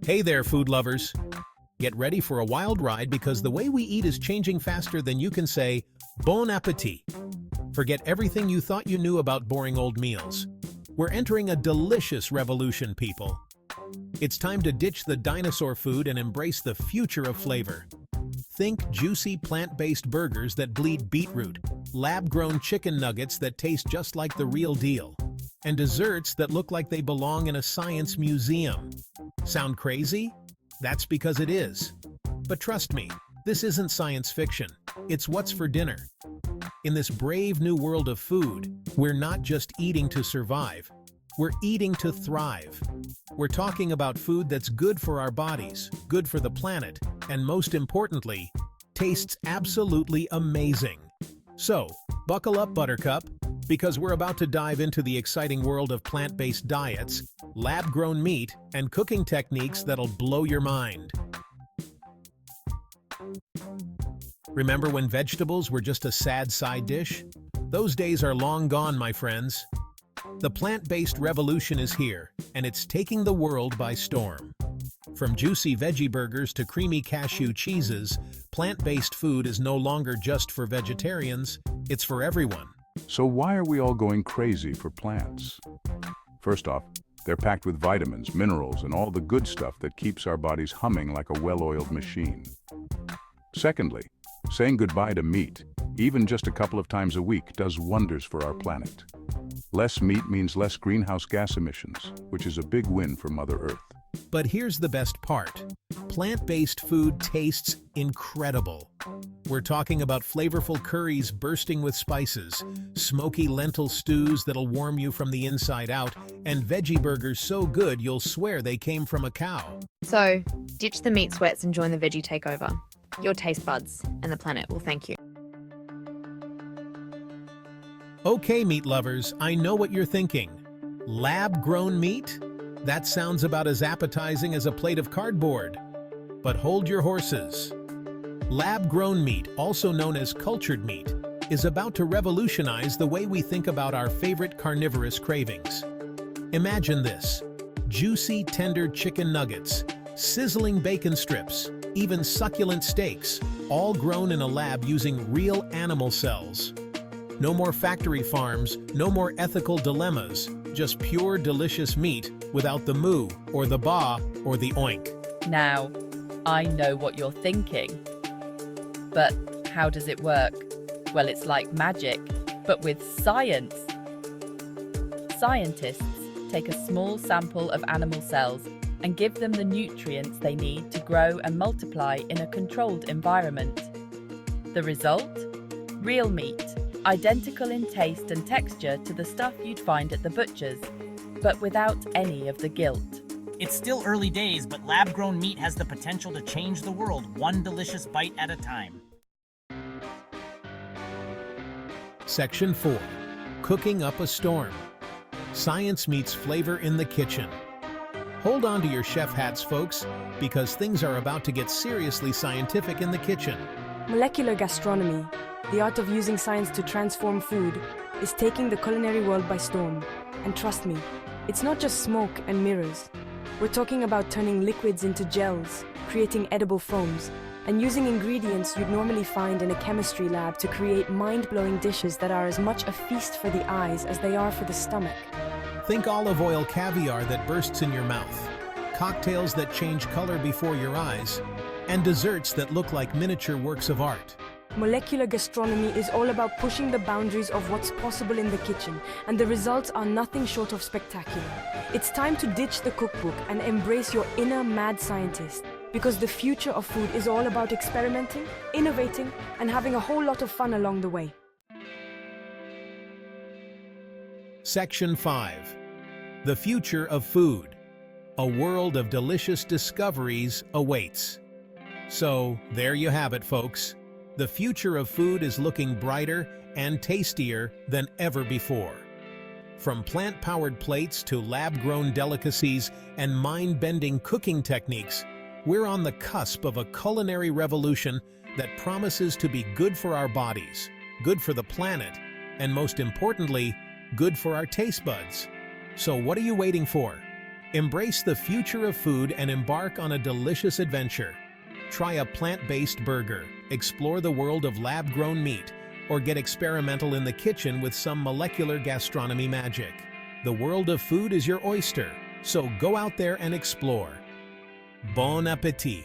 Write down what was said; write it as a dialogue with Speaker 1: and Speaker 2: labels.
Speaker 1: Hey there, food lovers! Get ready for a wild ride because the way we eat is changing faster than you can say, Bon appetit! Forget everything you thought you knew about boring old meals. We're entering a delicious revolution, people. It's time to ditch the dinosaur food and embrace the future of flavor. Think juicy plant-based burgers that bleed beetroot, lab-grown chicken nuggets that taste just like the real deal, and desserts that look like they belong in a science museum. Sound crazy? That's because it is. But trust me, this isn't science fiction. It's what's for dinner. In this brave new world of food, we're not just eating to survive. We're eating to thrive. We're talking about food that's good for our bodies, good for the planet, and most importantly, tastes absolutely amazing. So, buckle up, Buttercup, because we're about to dive into the exciting world of plant-based diets, lab-grown meat, and cooking techniques that'll blow your mind. Remember when vegetables were just a sad side dish? Those days are long gone, my friends. The plant-based revolution is here, and it's taking the world by storm. From juicy veggie burgers to creamy cashew cheeses, plant-based food is no longer just for vegetarians, it's for everyone.
Speaker 2: So why are we all going crazy for plants? First off, they're packed with vitamins, minerals, and all the good stuff that keeps our bodies humming like a well-oiled machine. Secondly, saying goodbye to meat, even just a couple of times a week, does wonders for our planet. Less meat means less greenhouse gas emissions, which is a big win for Mother Earth.
Speaker 1: But here's the best part. Plant-based food tastes incredible. We're talking about flavorful curries bursting with spices, smoky lentil stews that'll warm you from the inside out, and veggie burgers so good you'll swear they came from a cow.
Speaker 3: So, ditch the meat sweats and join the veggie takeover. Your taste buds and the planet will thank you.
Speaker 1: Okay, meat lovers, I know what you're thinking. Lab-grown meat? That sounds about as appetizing as a plate of cardboard. But hold your horses. Lab-grown meat, also known as cultured meat, is about to revolutionize the way we think about our favorite carnivorous cravings. Imagine this: juicy, tender chicken nuggets, sizzling bacon strips, even succulent steaks, all grown in a lab using real animal cells. No more factory farms, no more ethical dilemmas, just pure delicious meat without the moo, or the ba, or the oink.
Speaker 4: Now, I know what you're thinking. But how does it work? Well, it's like magic, but with science. Scientists take a small sample of animal cells and give them the nutrients they need to grow and multiply in a controlled environment. The result? Real meat, identical in taste and texture to the stuff you'd find at the butcher's, but without any of the guilt.
Speaker 5: It's still early days, but lab-grown meat has the potential to change the world one delicious bite at a time.
Speaker 1: Section 4. Cooking up a storm. Science meets flavor in the kitchen. Hold on to your chef hats, folks, because things are about to get seriously scientific in the kitchen.
Speaker 6: Molecular gastronomy, the art of using science to transform food, is taking the culinary world by storm. And trust me, it's not just smoke and mirrors. We're talking about turning liquids into gels, creating edible foams, and using ingredients you'd normally find in a chemistry lab to create mind-blowing dishes that are as much a feast for the eyes as they are for the stomach.
Speaker 1: Think olive oil caviar that bursts in your mouth, cocktails that change color before your eyes, and desserts that look like miniature works of art.
Speaker 6: Molecular gastronomy is all about pushing the boundaries of what's possible in the kitchen, and the results are nothing short of spectacular. It's time to ditch the cookbook and embrace your inner mad scientist, because the future of food is all about experimenting, innovating, and having a whole lot of fun along the way.
Speaker 1: Section 5. The future of food. A world of delicious discoveries awaits. So, there you have it, folks. The future of food is looking brighter and tastier than ever before. From plant-powered plates to lab-grown delicacies and mind-bending cooking techniques, we're on the cusp of a culinary revolution that promises to be good for our bodies, good for the planet, and most importantly, good for our taste buds. So what are you waiting for? Embrace the future of food and embark on a delicious adventure. Try a plant-based burger, explore the world of lab-grown meat, or get experimental in the kitchen with some molecular gastronomy magic. The world of food is your oyster, so go out there and explore. Bon appétit!